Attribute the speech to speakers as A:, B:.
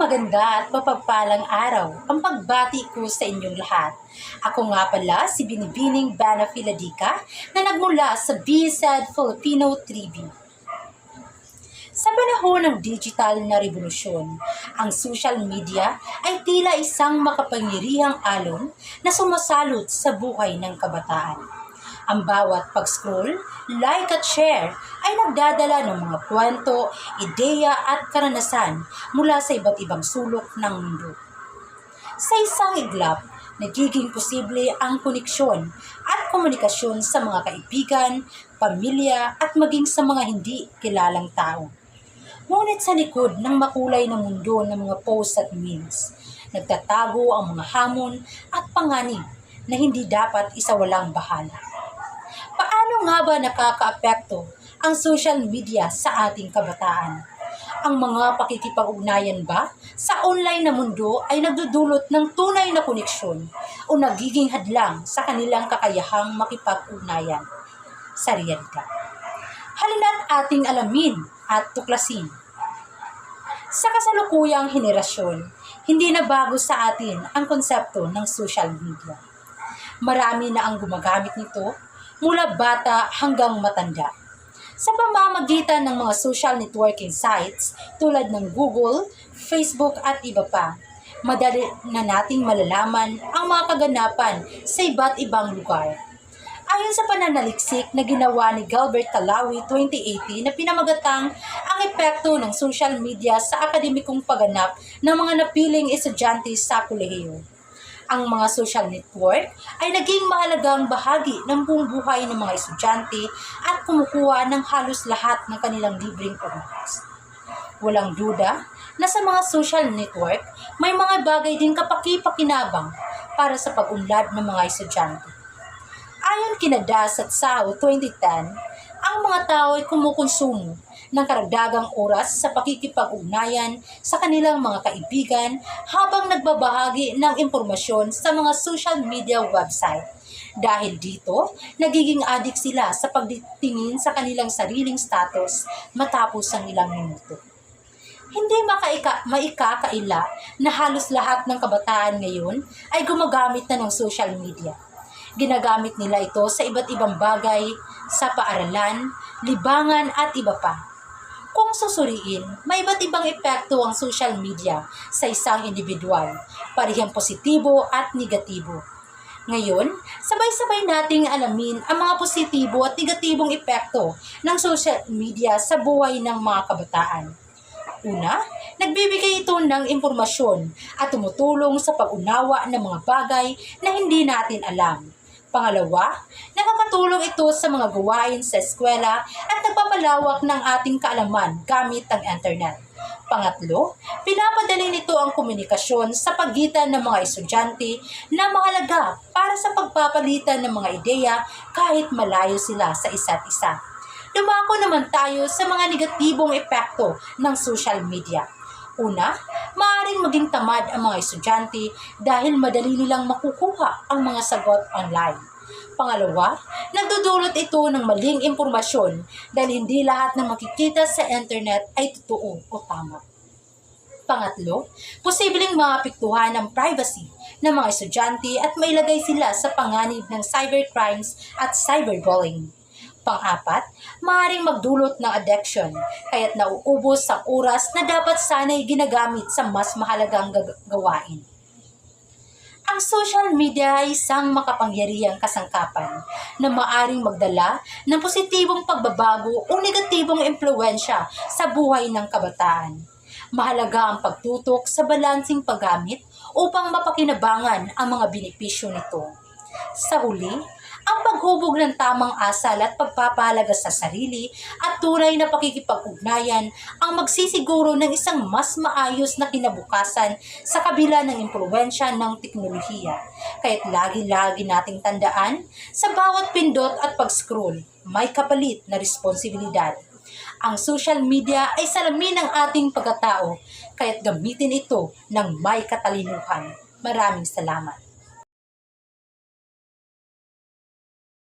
A: maganda at mapagpalang araw ang pagbati ko sa inyong lahat. Ako nga pala si Binibining Bana Filadica na nagmula sa BSED Filipino Tribu. Sa panahon ng digital na revolusyon, ang social media ay tila isang makapangyarihang alon na sumasalot sa buhay ng kabataan. Ang bawat pag-scroll, like at share ay nagdadala ng mga kwento, ideya at karanasan mula sa iba't ibang sulok ng mundo. Sa isang iglap, nagiging posible ang koneksyon at komunikasyon sa mga kaibigan, pamilya at maging sa mga hindi kilalang tao. Ngunit sa likod ng makulay na mundo ng mga posts at memes, nagtatago ang mga hamon at panganib na hindi dapat isawalang bahala. Paano nga ba nakakaapekto ang social media sa ating kabataan? Ang mga pakikipag-ugnayan ba sa online na mundo ay nagdudulot ng tunay na koneksyon o nagiging hadlang sa kanilang kakayahang makipag-ugnayan sa realidad? Halina't ating alamin at tuklasin. Sa kasalukuyang henerasyon, hindi na bago sa atin ang konsepto ng social media. Marami na ang gumagamit nito mula bata hanggang matanda. Sa pamamagitan ng mga social networking sites tulad ng Google, Facebook at iba pa, madali na nating malalaman ang mga kaganapan sa iba't ibang lugar. Ayon sa pananaliksik na ginawa ni Gilbert Talawi 2018 na pinamagatang ang epekto ng social media sa akademikong pagganap ng mga napiling estudyante sa kolehiyo. Ang mga social network ay naging mahalagang bahagi ng buong buhay ng mga estudyante at kumukuha ng halos lahat ng kanilang libreng oras. Walang duda na sa mga social network, may mga bagay din kapaki-pakinabang para sa pag-unlad ng mga estudyante. Ayon kina Das at Sao 2010, ang mga tao ay kumukonsumo ng karagdagang oras sa pakikipag-ugnayan sa kanilang mga kaibigan habang nagbabahagi ng impormasyon sa mga social media website. Dahil dito, nagiging addict sila sa pagtingin sa kanilang sariling status matapos ang ilang minuto. Hindi maikakaila na halos lahat ng kabataan ngayon ay gumagamit na ng social media. Ginagamit nila ito sa iba't ibang bagay, sa paaralan, libangan at iba pa. Kung susuriin, may iba't ibang epekto ang social media sa isang individual, parehong positibo at negatibo. Ngayon, sabay-sabay nating alamin ang mga positibo at negatibong epekto ng social media sa buhay ng mga kabataan. Una, nagbibigay ito ng impormasyon at tumutulong sa pag-unawa ng mga bagay na hindi natin alam. Pangalawa, nakakatulong ito sa mga gawain sa eskwela at nagpapalawak ng ating kaalaman gamit ang internet. Pangatlo, pinapadali nito ang komunikasyon sa pagitan ng mga estudyante na mahalaga para sa pagpapalitan ng mga ideya kahit malayo sila sa isa't isa. Dumako naman tayo sa mga negatibong epekto ng social media. Una, maaaring maging tamad ang mga estudyante dahil madali nilang makukuha ang mga sagot online. Pangalawa, nagdudulot ito ng maling impormasyon dahil hindi lahat ng makikita sa internet ay totoo o tama. Pangatlo, posibleng maapektuhan ang privacy ng mga estudyante at mailagay sila sa panganib ng cybercrimes at cyberbullying. Pang-apat, maaaring magdulot ng addiction, kaya't nauubos ang oras na dapat sana'y ginagamit sa mas mahalagang gawain. Ang social media ay isang makapangyarihang kasangkapan na maaaring magdala ng positibong pagbabago o negatibong impluwensya sa buhay ng kabataan. Mahalaga ang pagtutok sa balansing paggamit upang mapakinabangan ang mga benepisyo nito. Sa huli, ang paghubog ng tamang asal at pagpapahalaga sa sarili at tunay na pakikipag-ugnayan ang magsisiguro ng isang mas maayos na kinabukasan sa kabila ng impluwensya ng teknolohiya. Kaya't lagi-lagi nating tandaan, sa bawat pindot at pag-scroll, may kapalit na responsibilidad. Ang social media ay salamin ng ating pagkatao, kaya't gamitin ito ng may katalinuhan. Maraming salamat.